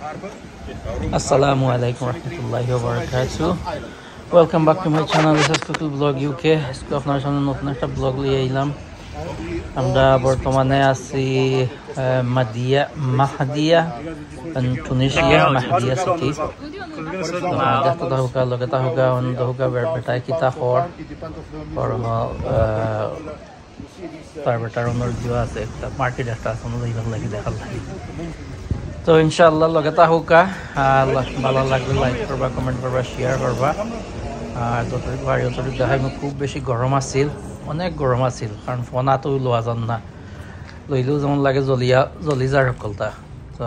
Assalamualaikum warahmatullahi wabarakatuh. Welcome back to my channel. This is Kukul Vlog UK. আজকে আপনার সামনে নতুন একটা ব্লগ নিয়ে এলাম। আমরা বর্তমানে আছি মাহদিয়া টুনিশিয়া মাহদিয়া সিটি। দেখতে তাহুকা লগে তাহুকা অন্ধহুকা বেটাই কিতা খর তার বেটার অন্যর জিও আছে একটা মার্কেট একটা আছে লইবার লাগি দেখার লাগি। তো ইনশাআল্লাহ লগে তাহুকা ভালো লাগলে লাইক করবা, কমেন্ট করবা, শেয়ার করবা। আর যতটুকু পারি ততটুকু দেখাই। খুব বেশি গরম আছিল, অনেক গরম আছিল, কারণ ফোনাটো লোৱা যান না, লইলেও যেমন লাগে জ্বলি যার সকলটা। তো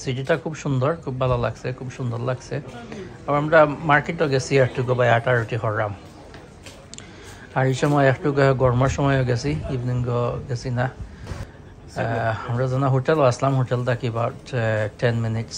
সিটিটা খুব সুন্দর, খুব ভালো লাগছে, খুব সুন্দর লাগছে। আর আমরা মার্কেটও গেছি একটুকু বা আটারুটি করলাম। আর এই সময় একটু গরমের সময়ও গেছি, ইভিনিংও গেছি না। আমরা যেন হোটেলও আসলাম, হোটেলটা কি about 10 minutes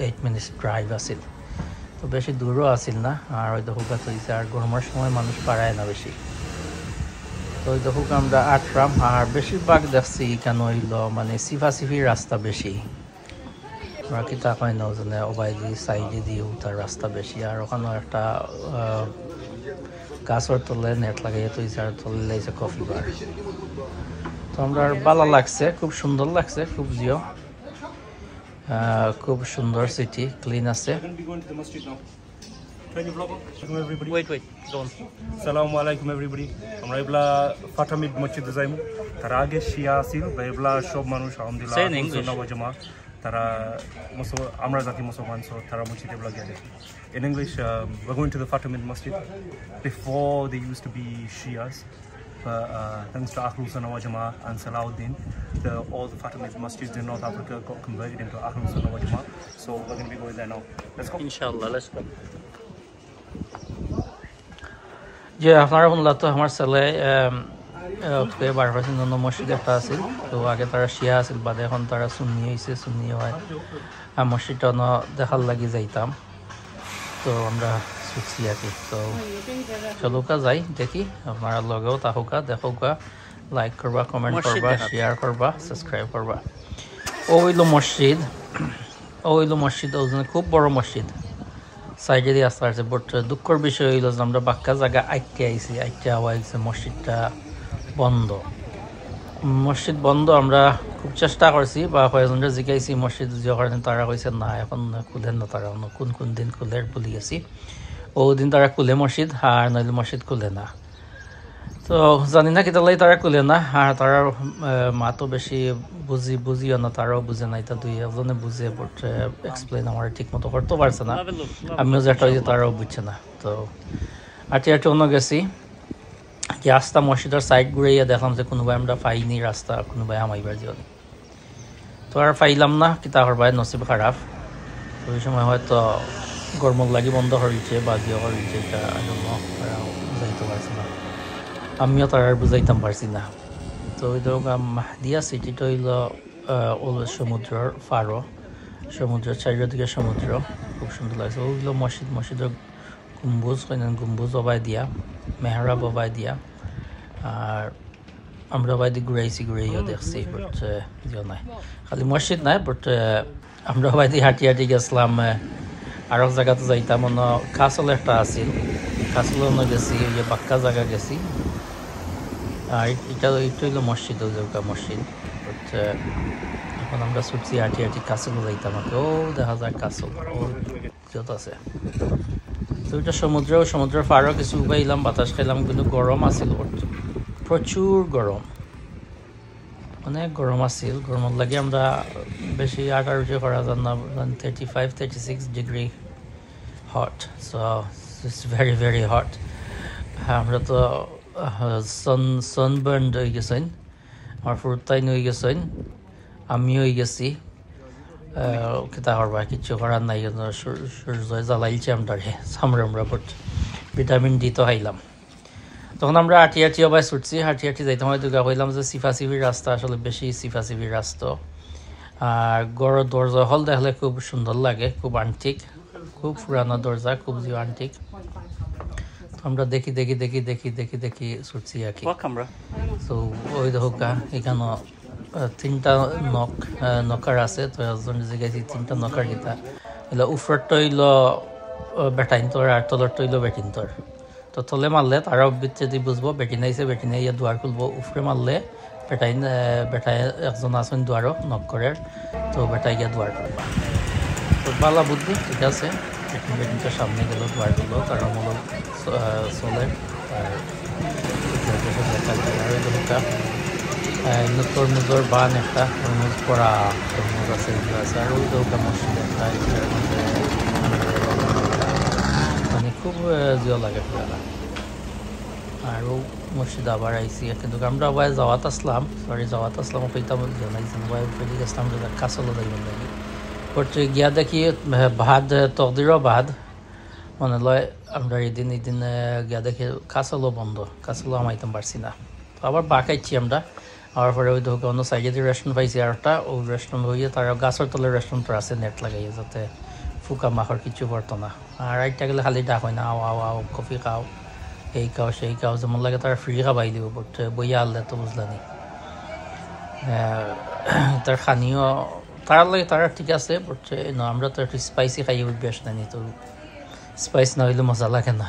8 minutes ড্রাইভ আছিল। তো বেশি দূরও আসিল না। আর ওই দহুকা হয়েছে, আর গরমের সময় মানুষ পারায় না বেশি। তো ওই দহুকা আমরা আটরাম। আর বেশিরভাগ দেখছি কেন হইল মানে সিফাসিফির রাস্তা বেশি। আমরা কি তা কয় না জানে ওবাইদি সাইডে দিয়ে তার রাস্তা বেশি। আর ওখানেও একটা গাছের তলে নেট লাগাইয়া তো আর তলে লাগছে কফি বার। তো আমরা ভালো লাগছে, খুব সুন্দর লাগছে, খুব জিও খুব সুন্দর সিটি, ক্লিন আছে। Assalamu alaikum everybody. আমরা এবলা ফাটামিদ মসজিদে যাইমু। তার আগে শিয়া আছিল বা এবলা সব মানুষ আলহামদুলিল্লাহ সুন্নাহ ওয়াল জামাত তারা আমরা জাতি মুসলমান, সো তারা মসজিদে এবলা গেছে। In English, we're going to the Fatimid Masjid. Before they used to be Shias, but thanks to Ahlul Sunnah wal Jama'ah and Salahuddin, all the Fatimid masjids in North Africa got converted into Ahlul Sunnah wal Jama'ah. So we're going to be going there now. Let's go. Inshallah, let's go. যে আপনারা শুনলা তো আমার ছেলে বারফাসিন মসজিদ একটা আছিল। তো আগে তারা শিয়া আছিল, বাদে এখন তারা সুন্নি হয়েছে। সুন্নি হয় আর মসজিদটা দেখার লাগি যাইতাম। তো আমরা ছুটছি আর কি। তো চলুকা যাই, দেখি আপনারা লগেও তাহুকা দেখুকা, লাইক করবা, কমেন্ট করবা, শেয়ার করবা, সাবস্ক্রাইব করবা। ও হইল মসজিদ, খুব বড় মসজিদ, সাইডে দিয়ে আসতে পারছে। বাট দুঃখের বিষয় হইল যে আমরা বাক্কা জায়গা আইটে আইছি, আইটে হওয়া হয়েছে মসজিদটা মসজিদ বন্ধ। আমরা খুব চেষ্টা করছি বা কয়েকজনরা জিজ্ঞাসি মসজিদ যে করেন, তারা কইছে না এখন খুলেন না, তারা কোন দিন খুলে বলি গেছি। দিন তারা খুলে মসজিদ, আর নইলে মসজিদ খুলে না। তো জানি না কেতালাই তারা খুলে না। আর তারা মাতো বেশি বুঝিও না, তারাও বুঝে না। এটা দুই একজনে বুঝে, বাট এক্সপ্লেন আমার ঠিক মতো করতে পারছে না। আমিও যেটা হয়েছে তারাও বুঝছে না। তো আটি অন্য গেছি কি রাস্তা মসজিদের সাইড ঘুরাইয়া দেখলাম যে কোনোবাই আমরা পাইনি রাস্তা, কোনোবাই আমাইবার দিও। তো আর পাইলাম না, কিতা করবাই, নসিব খারাপ। তো ওই সময় হয়তো গরমত লাগি বন্ধ হয়েছে বা গিয়ে হয়েছে, এটা বুঝাইতে পারছি না, আমিও তার আর বুঝাইতাম পারছি না। তো ওই ধরুন মাহদিয়া সিটিটা হইল সমুদ্রের ফারো, সমুদ্রের চারিদিকে সমুদ্র, খুব সুন্দর লাগছে। ওইগুলো মসজিদের গম্বুজ অবাই দিয়া, মেহরাব অবাই দিয়া। আর আমরা অবাই দিয়ে ঘুরাইয়া দেখছি, বাট জিও নাই, খালি মসজিদ নাই। বাট আমরা অবাই দিয়ে হাঁটি গেছিলাম আর এক জায়গাতে যাইতাম। কাসল একটা আছিল, কাসল গেছি, ওই যে বাক্কা জায়গা গেছি। আর এটা হইলো মসজিদ, মসজিদ। বাট এখন আমরা ছুটছি হাঁটি কাসলে যাইতাম। ও দেখা যায় কাসল যত আছে। তো ওইটা সমুদ্রের পাড়ও কিছু পাইলাম, বাতাস খাইলাম, কিন্তু গরম আছিল, প্রচুর গরম, অনেক গরম আছিল। গরমের লাগে আমরা বেশি আটারুটি করা যান না, 35-36 degree hot. So it's very very hot. আমরা তো সানবার্নড হয়ে গেছেন, আমার ফুরতাইন হয়ে গেছেন, আমিও হয়ে গেছি। কিতা করবা, কিচ্ছু করার নাই, সূর্য জ্বালাইছে আমরা বাট ভিটামিন ডি তো খাইলাম। তখন আমরা হাঁটি অবাই ছুটছি, হাঁটি যাইতাম। হয়তো কইলাম যে সিফাসিফির রাস্তা আসলে বেশি সিফাসিফির রাস্তা। আর গড়ের দরজা হল দেখলে খুব সুন্দর লাগে, খুব আন্টিক, খুব পুরানো দরজা, খুব জিও আন্টিক। আমরা দেখি ছুটছি আর কি। তো ওই দেখো এখানে তিনটা নকার আছে তো এজন জিগাইছি তিনটা নকার গীতা এলো উফরটা হইলো বেটাইন্তর আর তলরটা হইলো বেটিন্তর তো তলে মারলে তারা যদি বুঝবো বেটিন আইসে বেটিনে ইয়ে দুয়ার খুলবো উফরে মারলে বেটাই একজন আছেন দুয়ারও নক করে তো বেটাই গিয়ে দুয়ার করবা তো বালা বুদ্ধি ঠিক আছে বেটিনটার সামনে গেল দুয়ার করলো তার মূল চলে আর তরমুজের বান একটা তরমুজ পড়া তরমুজ আছে এগুলো আছে আর ওই দৌকা মসজিদ একটা এটার মধ্যে মানে খুব জিও লাগে পুরা আরও মসজিদ আবার আইসি কিন্তু আমরা আবার যাওয়াত আসলাম পেতাম জানাইছেন আবার ফেরি গেছিলাম কাছলো যাইবেন লাগি করছে গিয়া দেখি ভাত তকদিরও ভাত মনে লয় আমরা এদিন গিয়া দেখি কাছলো বন্ধ কাছলো আমাইতাম পারছি না তো আবার বাঁকাইছি আমরা আবার পরে ওই ধোকে অন্য সাইডে দিয়ে রেস্টুরেন্ট পাইছি আর একটা ওই রেস্টুরেন্ট হইয়ে তারা গাছের তলের রেস্টুরেন্টটা আছে নেট লাগাইয়ে যাতে ফুকা মাখর কিছু পড়তো না আর একটা গেলে খালি ডাক হয় না আও কফি খাও এই খাও সেই খাও যেমন লাগে তারা ফ্রি খাবাই দিব বাট বইয়া আনলে তো বুঝলানি তার খানিও তার লাগে তারা ঠিক আছে বাট আমরা তো একটু স্পাইসি খাই অভ্যাস নাই তো স্পাইস না হইলে মজা লাগে না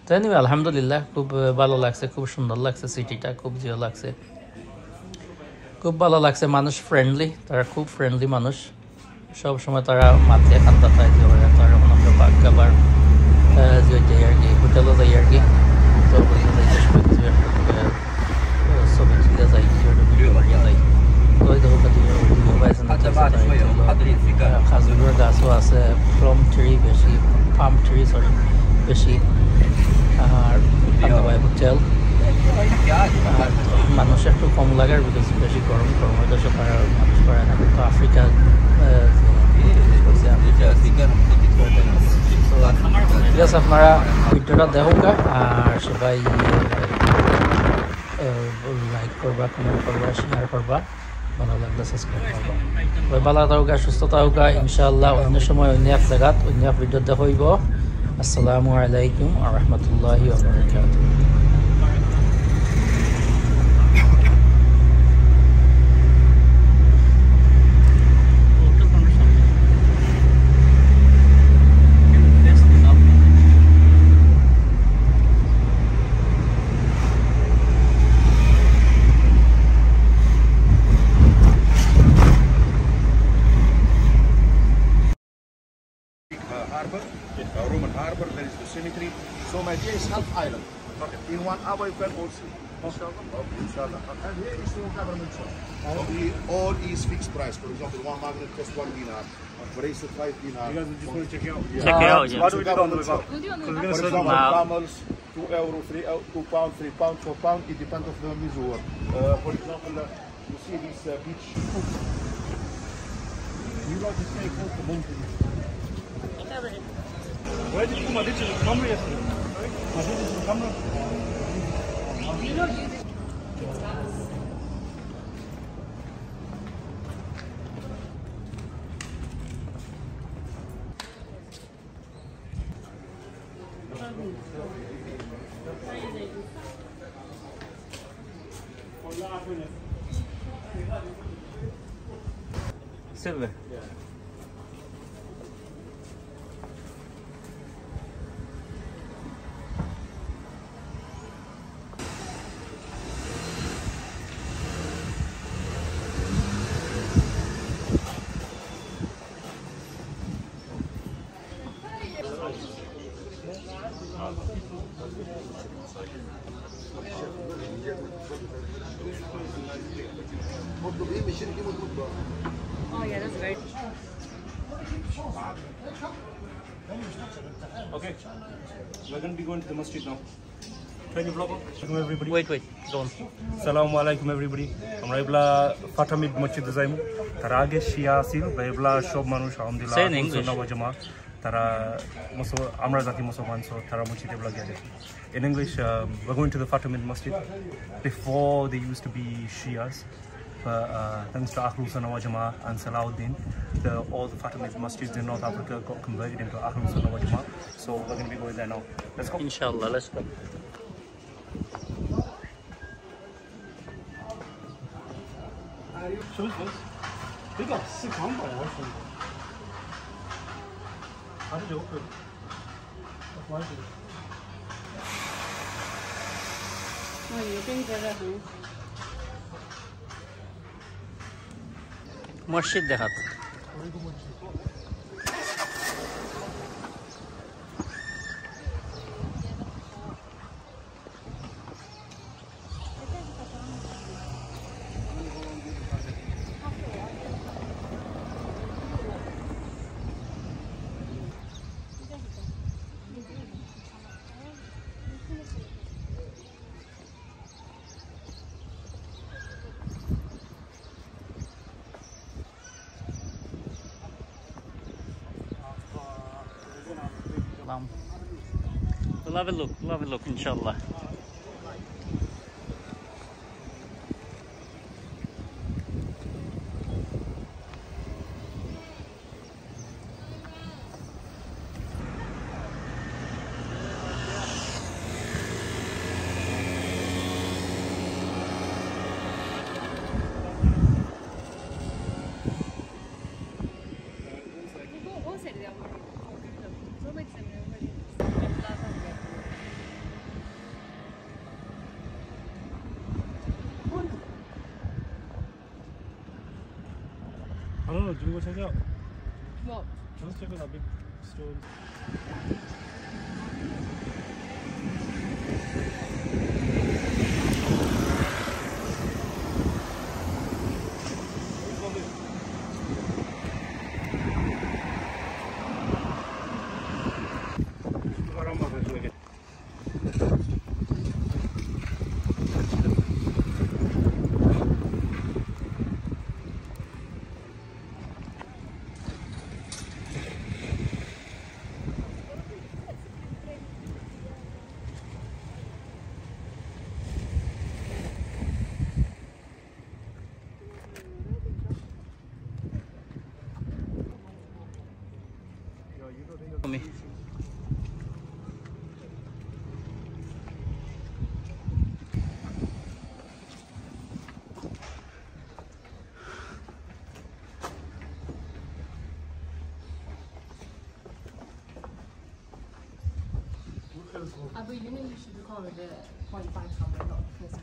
তো এনিওয়ে আলহামদুলিল্লাহ খুব ভালো লাগছে খুব সুন্দর লাগছে সিটিটা খুব জিও লাগছে খুব ভালো লাগছে মানুষ ফ্রেন্ডলি তারা খুব ফ্রেন্ডলি মানুষ সব সময় তারা মাথায় খান্দা তাই দিয়ে তারা যখন আমরা বাঘ খাবার যাই আর কি হোটেলও যাই আর কি তো ছবি তুলে যাই ভিডিও বাড়িয়ে যাই তো ওই দেখো খাজুরের গাছও আছে প্লম ট্রি বেশি পাম ট্রি বেশি আর হোটেল আর মানুষ একটু কম লাগে আর বিকজ বেশি গরমের দেশে মানুষ পারে না কিন্তু আফ্রিকা ঠিক আছে আপনারা ভিডিওটা দেখুকা আর সবাই লাইক করবা কমেন্ট করবা শেয়ার করবা ভালো লাগলে সাবস্ক্রাইব করবা ওই ভালো থাকুকা সুস্থ থাকুকা ইনশাআল্লাহ অন্য সময় অন্য এক জায়গাত অন্য এক ভিডিও দেখাইব আসসালামু আলাইকুম ওয়া রাহমাতুল্লাহি ওয়া বারাকাতুহু Roman Harbour, there is the cemetery. So my day is half island. Okay. In 1 hour you can all see. Inshallah. Okay, inshallah. And here is the government shop. All is fixed price. For example, one magnet costs 1 dinar. Bracelet 5 dinar. You guys just want to check it out? Yeah. Check it out, yeah. What do we do on the shop? For example, camels, €2, £3, £2, £3, £4. It depends on the mizur. For example, you see this beach. You got to stay close to mountain. Where did you come? Did you come yesterday? Sorry? Did you come? You know, Silver. Oh yeah, that's very. Okay, we're going to be going to the masjid now. Can you vlog? Welcome everybody. Wait, go on. Assalamu alaikum everybody. আমরা এবলা ফাটামিদ মসজিদে যাইমু তার আগে শিয়া আছিল বা এবলা সব মানুষ আলহামদুলিল্লাহ সুন্নাহ ওয়াল জামাত তারা আমরা জাতি মুসলমান সো তারা মসজিদে এবলা গিয়ে দেখি In English, we're going to the Fatimid Masjid. Before they used to be Shias, but thanks to Ahlul Sunnah wal Jama'ah and Salahuddin, all the Fatimid masjids in North Africa got converted into Ahlul Sunnah wal Jama'ah. So we're going to be going there now. Let's go. Inshallah, let's go. 什么东西？这个是康宝我说的，还是有可能。关系。有跟觉得很。মসজিদ দেখাত We'll have a look, inshallah. I don't know, do you want to check it out? What? Let's check out that big stone. Me. But you know you should record the 0.5 camera, not the first.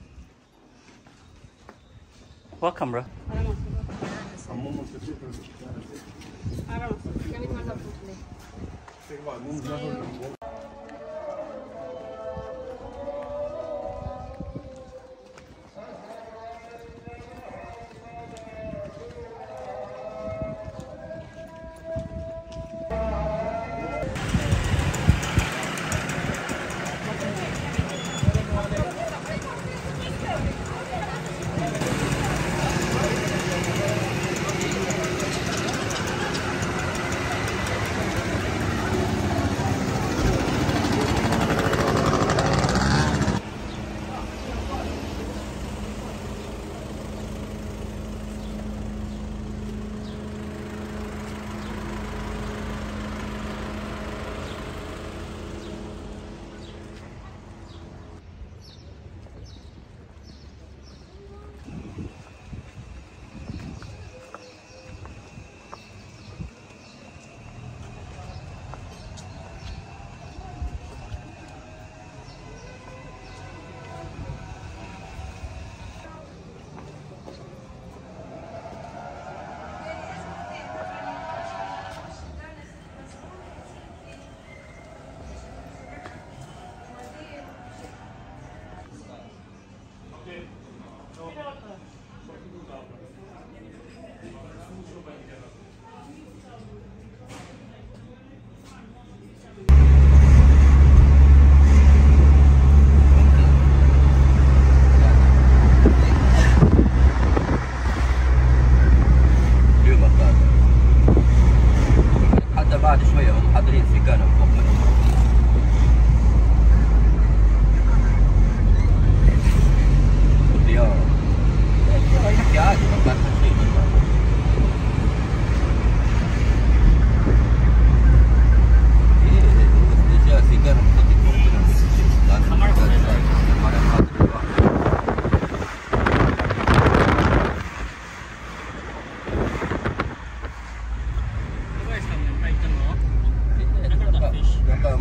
What camera? I don't know. I don't know. Can we turn up today?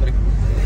Assalamu alaikum.